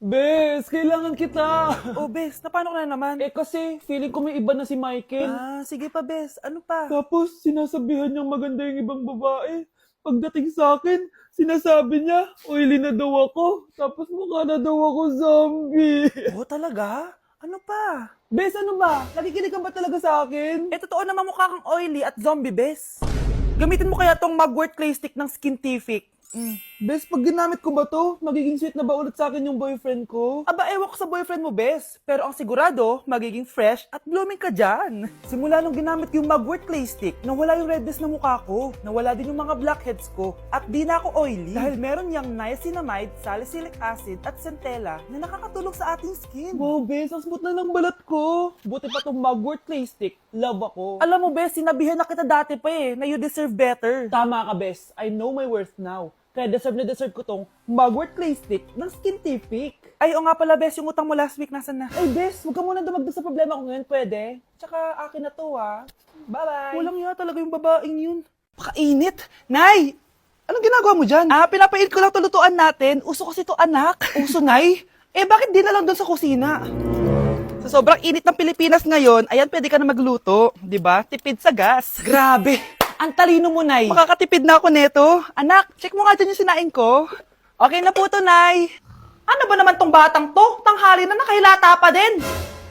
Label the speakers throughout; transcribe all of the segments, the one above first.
Speaker 1: Bes, kailangan kita.
Speaker 2: Oh, Bes, na paano ka na naman?
Speaker 1: Kasi feeling ko may iba na si Michael.
Speaker 2: Sige pa, Bes. Ano pa?
Speaker 1: Tapos sinasabihan niyang maganda yung ibang babae. Pagdating sa akin, sinasabi niya, oily na daw ako. Tapos mukha na daw ako zombie.
Speaker 2: Oh, talaga? Ano pa?
Speaker 1: Bes, ano ba? Nakikinig ka ba talaga sa akin?
Speaker 2: Totoo naman mukha kang oily at zombie, Bes. Gamitin mo kaya tong Mugwort Clay Stick ng Skintific.
Speaker 1: Bes, pag ginamit ko ba to, magiging sweet na ba ulit sa akin yung boyfriend ko?
Speaker 2: Aba, ewan ko sa boyfriend mo, Bes. Pero ang sigurado, magiging fresh at blooming ka dyan. Simula nung ginamit yung Mugwort Clay Stick, nawala yung redness na mukha ko. Nawala din yung mga blackheads ko. At di na ako oily. Dahil meron niyang niacinamide, salicylic acid, at centella na nakakatulong sa ating skin.
Speaker 1: Wow, Bes, ang smooth na ng balat ko. Buti pa tong Mugwort Clay Stick. Love ako.
Speaker 2: Alam mo, Bes, sinabihan na kita dati pa na you deserve better.
Speaker 1: Tama ka, Bes. I know my worth now. Kaya deserve na deserve ko tong Mugwort Clay Stick ng Skintific.
Speaker 2: Ay, o nga pala, Bes, yung utang mo last week, nasan na?
Speaker 1: Ay, Bes, huwag ka muna dumagdag sa problema ko ngayon, pwede? Tsaka akin na to, ha? Bye-bye.
Speaker 2: Walang iya talaga yung babaeng yun. Pakainit. Nay! Anong ginagawa mo dyan? Pinapainit ko lang to lutuan natin. Uso kasi to, anak. Uso, Nay? Bakit di na lang doon sa kusina? Sa sobrang init ng Pilipinas ngayon, ayan, pwede ka na magluto. 'Di ba? Tipid sa gas. Grabe! Ang talino mo, Nay. Makakatipid na ako neto. Anak, check mo nga dyan yung sinain ko. Okay na po to, Nay. Ano ba naman tong batang to? Tanghali na nakahilata pa din.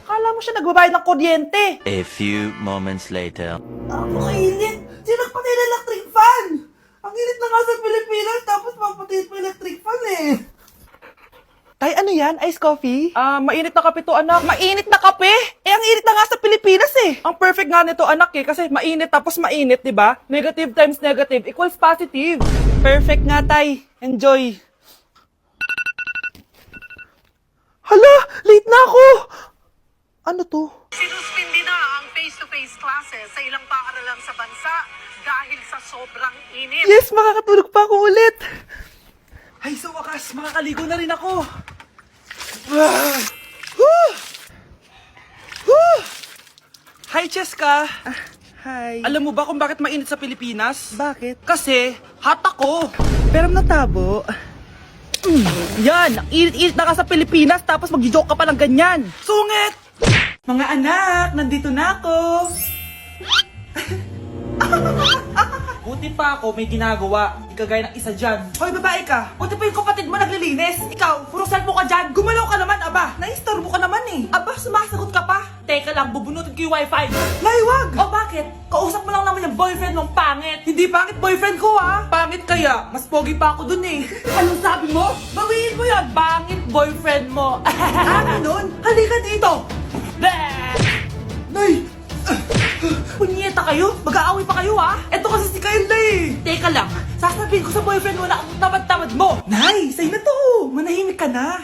Speaker 2: Kala mo siya nagbabayad ng kuryente.
Speaker 3: A few moments later.
Speaker 2: Kainit! Sinak pati yung electric fan! Ang init na nga sa Pilipinas, tapos mapatid pa electric fan Tay, ano yan? Ice coffee? Mainit na kape to, anak. Mainit na kape? Ang init na nga sa Pilipinas Ang perfect nga nito, anak kasi mainit tapos mainit, di ba? Negative times negative equals positive. Perfect nga, Tay. Enjoy. Hala! Late na ako! Ano to?
Speaker 4: Sinuspindi na ang face-to-face classes sa ilang paaralan sa bansa dahil sa sobrang init.
Speaker 2: Yes, makakatulog pa ako ulit. Ay, sa wakas, makakaligo na rin ako. Hi, Cheska. Hi. Alam mo ba kung bakit mainit sa Pilipinas? Bakit? Kasi, hot ako. Pero natabo. Yan, ang init-init na ka sa Pilipinas tapos mag-joke ka pa ng ganyan. Sungit! Mga anak, nandito na ako. Buti pa ako may ginagawa. Di kagaya ng isa dyan. Hoy, babae ka. Buti pa yung kapatid mo naglilinis. Ikaw, puro cellphone ka dyan. Gumalaw ka naman, aba. Naistorbo ka naman Aba, sumasagot ka pa. Teka lang, bubunutin ko yung wifi. Laywag! O bakit? Kausap mo lang naman yung boyfriend mong pangit. Hindi pangit boyfriend ko Pangit kaya. Mas pogi pa ako dun Anong sabi mo? Bawiin mo yan. Pangit boyfriend mo. Ganun? Halika dito. Nay! Punyeta kayo? Mag-aaway pa kayo Eto kasi si Kyle Teka lang, sasabihin ko sa boyfriend mo na ang tamad-tamad mo. Nay, sa'yo na to. Manahimik ka na.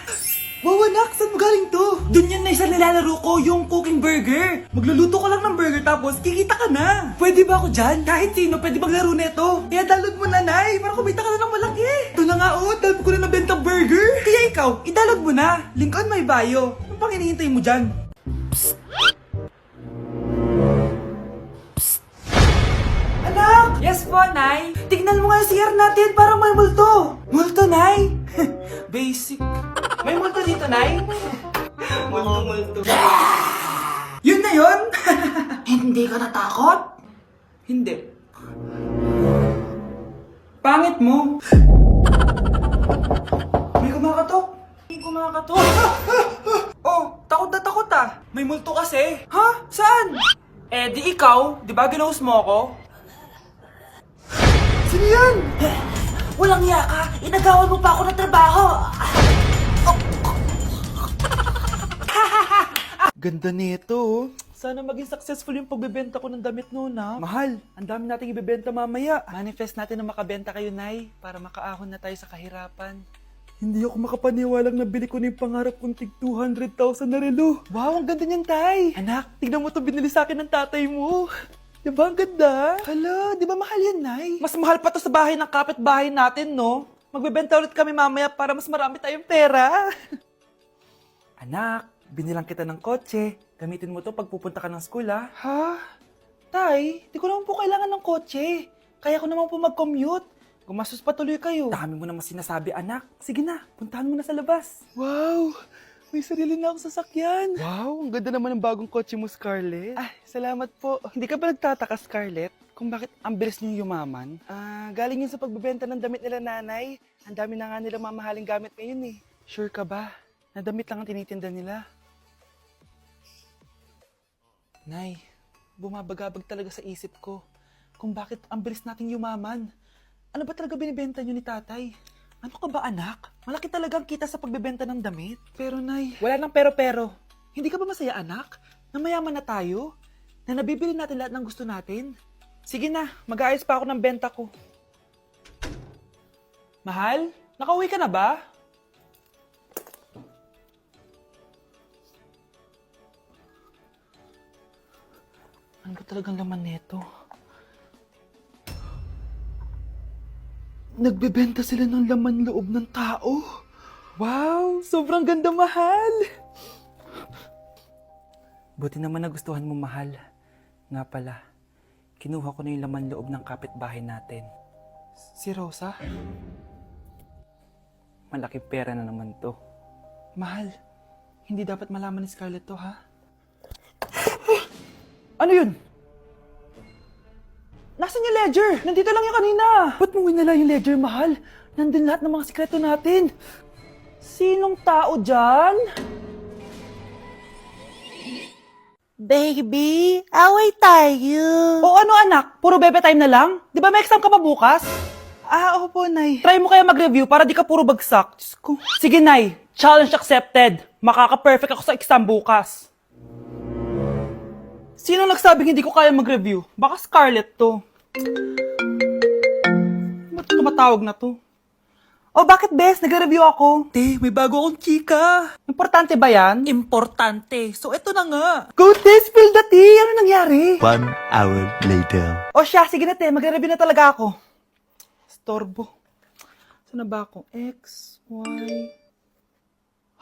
Speaker 2: Wow, anak, saan mo galing to? Dun yan na isa nilalaro ko, yung cooking burger. Magluluto ko lang ng burger tapos kikita ka na. Pwede ba ako dyan? Kahit sino, pwede maglaro neto. Kaya download mo na, Nay, para kumita ka na ng malaki. Ito na nga dami ko na nabenta burger. Kaya ikaw, i-download mo na. Link on my bio. Ano pang hinihintay mo dyan? Anak! Yes po, Nay. Tignan mo nga yung CR natin, parang may multo. Multo, Nay? Basic. May multo dito, Nay? Multo. Yun na yun? Hindi ka natakot? Hindi. Pangit mo. May kumakatok. Takot na takot May multo kasi. Ha? Saan? Di ikaw. Di ba ginose mo ako? Sino yan? Walang iya ka! Inagawan mo pa ako ng trabaho! Ganda nito Sana maging successful yung pagbebenta ko ng damit noon Mahal, ang dami nating ibebenta mamaya. Manifest natin na makabenta kayo, Nay, para makaahon na tayo sa kahirapan. Hindi ako makapaniwalang nabili ko na yung pangarap kong tig 200,000 na relo. Wow, ang ganda niyan, Tay! Anak, tignan mo to binili sa akin ng tatay mo. Diba ang ganda? Hala, di ba mahal yan, Nay? Mas mahal pa to sa bahay ng kapitbahay natin, no? Magbebenta ulit kami mamaya para mas marami tayong pera. Anak, binilang kita ng kotse. Gamitin mo to pag pupunta ka ng school, Ha? Tay, di ko naman po kailangan ng kotse. Kaya ko naman po mag-commute. Gumastos pa tuloy kayo. Dami mo naman sinasabi, anak. Sige na, puntahan mo na sa labas. Wow! May sarili na akong sasakyan. Wow, ang ganda naman ng bagong kotse mo, Scarlett. Salamat po. Hindi ka ba nagtataka, Scarlett, kung bakit ang bilis niyong yumaman? Galing yun sa pagbebenta ng damit nila nanay. Ang dami na nga nila mamahaling gamit ngayon eh. Sure ka ba? Na damit lang ang tinitinda nila? Nay, bumabagabag talaga sa isip ko kung bakit ang bilis nating yumaman. Ano ba talaga binibenta niyo ni tatay? Ano ka ba anak? Malaki talagang kita sa pagbebenta ng damit. Pero nay, wala nang pero-pero. Hindi ka ba masaya anak? Na mayaman na tayo? Na nabibili natin lahat ng gusto natin? Sige na, mag-aayos pa ako ng benta ko. Mahal, nakauwi ka na ba? Ano ba talagang laman neto? Nagbebenta sila ng laman loob ng tao. Wow, sobrang ganda, mahal. Buti naman nagustuhan mo, mahal. Nga pala, kinuha ko na yung laman loob ng kapitbahay natin. Si Rosa? Malaki pera na naman to. Mahal, hindi dapat malaman ni Scarlett to, ha? Ano yun? Nasaan yung ledger? Nandito lang yung kanina. Ba't mo winala yung ledger, mahal? Nandun lahat ng mga sikreto natin. Sinong tao dyan?
Speaker 5: Baby, away tayo.
Speaker 2: O ano anak? Puro bebe time na lang? Di ba may exam ka pa bukas? Opo, Nay. Try mo kaya mag-review para di ka puro bagsak. Diyos ko. Sige, Nay. Challenge accepted. Makaka-perfect ako sa exam bukas. Sino nagsabing hindi ko kaya mag-review? Baka Scarlett to. Ba't tumatawag na to? Oh, bakit, Bes? Nag-review ako. Te, may bago akong chika. Importante ba yan?
Speaker 5: Importante. So, ito na nga.
Speaker 2: Go, te! Spill the tea! Ano nangyari?
Speaker 3: 1 hour later.
Speaker 2: O siya, sige na, te. Magre-review na talaga ako. Storbo. Saan na ba ako? X, Y...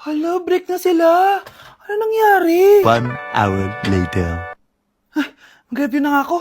Speaker 2: Hala, break na sila. Ano nangyari?
Speaker 3: 1 hour later.
Speaker 2: Mag-review na nga ako.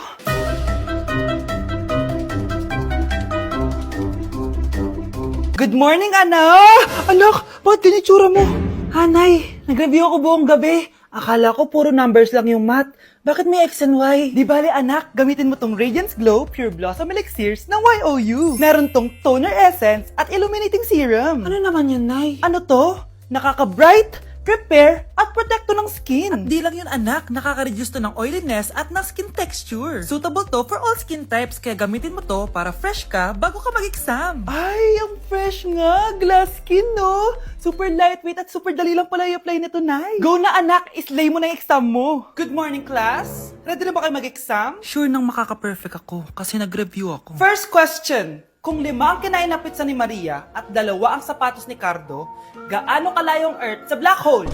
Speaker 2: Good morning, anak! Anak, bakit tinitsura mo? Hanay, nag-review ako buong gabi. Akala ko puro numbers lang yung math. Bakit may X and Y? Di bale, anak, gamitin mo tong Radiance Glow Pure Blossom Elixirs ng YOU. Meron tong toner essence at illuminating serum. Ano naman yun, Nay? Ano to? Nakaka-bright, prepare, at protekto ng skin.
Speaker 5: At di lang yun anak, nakaka-reduce to ng oiliness at ng skin texture. Suitable to for all skin types, kaya gamitin mo to para fresh ka bago ka mag-exam.
Speaker 2: Ay, ang fresh nga. Glass skin, no? Super lightweight at super dali lang pala i-apply nito, Nay. Go na, anak. Islay mo na yung exam mo. Good morning, class. Ready na ba kayo mag-exam?
Speaker 5: Sure nang makaka-perfect ako kasi nag-review ako.
Speaker 2: First question. Kung 5 ang kinain na pizza ni Maria at 2 ang sapatos ni Cardo, gaano kalayo ang Earth sa black hole?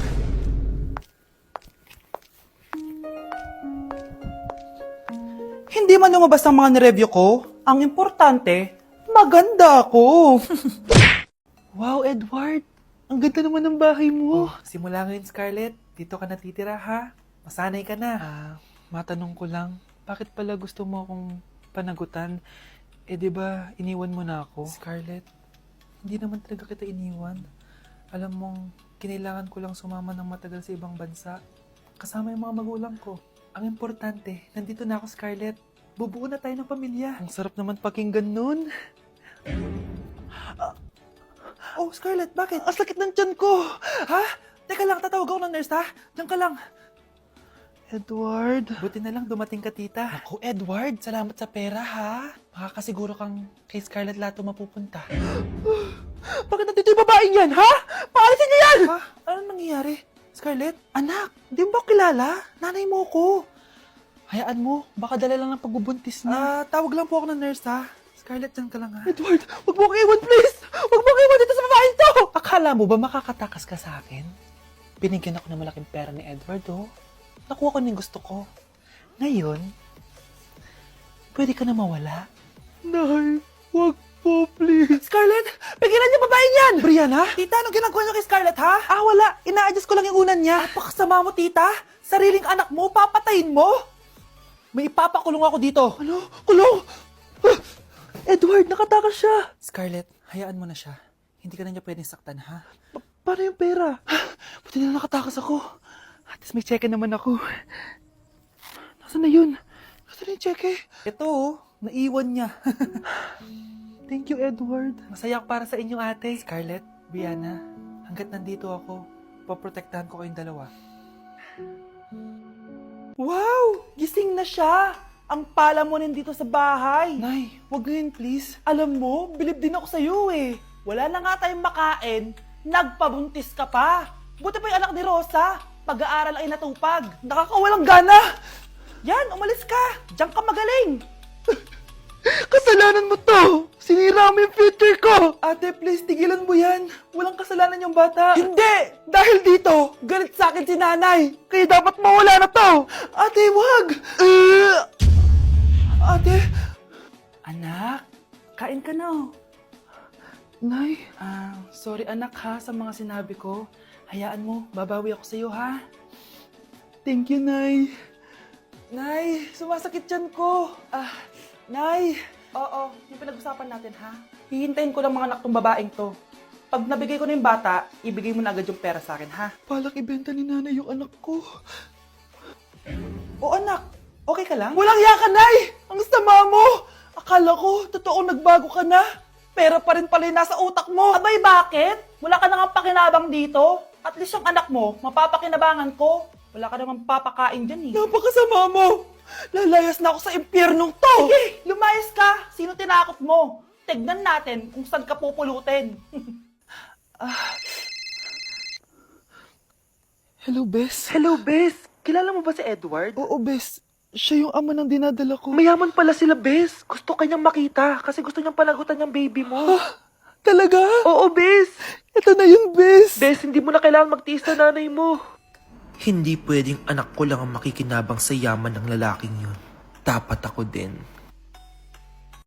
Speaker 2: Hindi man lumabas ang mga nireview ko. Ang importante, maganda ako. Wow, Edward. Ang ganda naman ng bahay mo. Simula ngayon, Scarlett. Dito ka natitira, ha? Masanay ka na. Matanong ko lang, bakit pala gusto mo akong panagutan? Di ba, iniwan mo na ako? Scarlett, hindi naman talaga kita iniwan. Alam mong, kinailangan ko lang sumama ng matagal sa ibang bansa. Kasama yung mga magulang ko. Ang importante, nandito na ako, Scarlett. Bubuo na tayo ng pamilya. Ang sarap naman pakinggan nun. Oh, Scarlett, bakit? Ang sakit ng tiyan ko! Ha? Teka lang, tatawag ako ng nurse, ha? Diyan ka lang. Edward. Buti na lang dumating ka, tita. Ako, Edward, salamat sa pera, ha? Makakasiguro kang kay Scarlett Lato mapupunta. Bakit nandito yung babaeng yan, ha? Paalisin niyo yan! Ha? Ano nangyayari? Scarlett? Anak, di mo ba kilala? Nanay mo ko. Hayaan mo, baka dala lang ng pagbubuntis niya. Tawag lang po ako ng nurse, ha? Scarlett, dyan ka lang, ha? Edward, wag mo akong iwan, please! Wag mo akong iwan dito sa babaeng to! Akala mo ba makakatakas ka sa akin? Binigyan ako ng malaking pera ni Edward, oh. Nakuha ko na yung gusto ko. Ngayon, pwede ka na mawala. Nay, wag po, please. Scarlett, pigilan niyo babaeng yan! Brianna? Tita, anong ginagawa niyo kay Scarlett, ha? Wala. Ina-adjust ko lang yung unan niya. Napakasama mo, tita. Sariling anak mo, papatayin mo. May ipapakulong ako dito. Ano? Kulong? Edward, nakatakas siya. Scarlett, hayaan mo na siya. Hindi ka na niya pwedeng saktan, ha? Paano yung pera? Buti na nakatakas ako. At least may cheque naman ako. Nasaan na yun? Nasaan na yung cheque? Ito oh, naiwan niya. Thank you, Edward. Masaya ako para sa inyo, ate. Scarlett, Brianna, hanggat nandito ako, poprotektahan ko kayong dalawa. Wow! Gising na siya! Ang pala mo nandito sa bahay. Nay, wag ngayon please. Alam mo, bilib din ako sa'yo eh. Wala na nga tayong makain, nagpabuntis ka pa. Buti pa yung anak ni Rosa, pag-aaral ay natupag. Nakakawalang gana. Yan, umalis ka. Diyan ka magaling. Kasalanan mo to! Sinira mo yung future ko! Ate, please, tigilan mo yan. Walang kasalanan yung bata. Hindi! Dahil dito, galit sa akin si nanay. Kaya dapat mawala na to! Ate, wag! Ate! Anak, kain ka na oh. Nay? Sorry anak ha sa mga sinabi ko. Hayaan mo, babawi ako sa'yo ha. Thank you, Nay. Nay, sumasakit yan ko. Nay! Oo, yung pinag-usapan natin, ha? Hihintayin ko lang mga anak tong babaeng to. Pag nabigay ko na yung bata, ibigay mo na agad yung pera sa akin, ha? Palak ibenta ni nanay yung anak ko. O anak, okay ka lang? Walang iya ka, Nay! Ang sama mo! Akala ko, totoo nagbago ka na. Pera pa rin pala yung nasa utak mo. Abay, bakit? Wala ka nang pakinabang dito. At least yung anak mo, mapapakinabangan ko. Wala ka namang papakain dyan, eh. Napakasama mo! Lalayas na ako sa impyernong to! Sige, lumayas ka! Sino tinakot mo? Tignan natin kung saan ka pupulutin. Hello, Bes. Hello, Bes. Kilala mo ba si Edward? Oo, Bes. Siya yung ama ng dinadala ko. Mayaman pala sila, Bes. Gusto kanyang makita kasi gusto niyang palagutan yung baby mo. Talaga? Oo, Bes. Ito na yun, Bes. Bes, hindi mo na kailangan magtiis na nanay mo.
Speaker 6: Hindi pwedeng anak ko lang ang makikinabang sa yaman ng lalaking yun. Dapat ako din.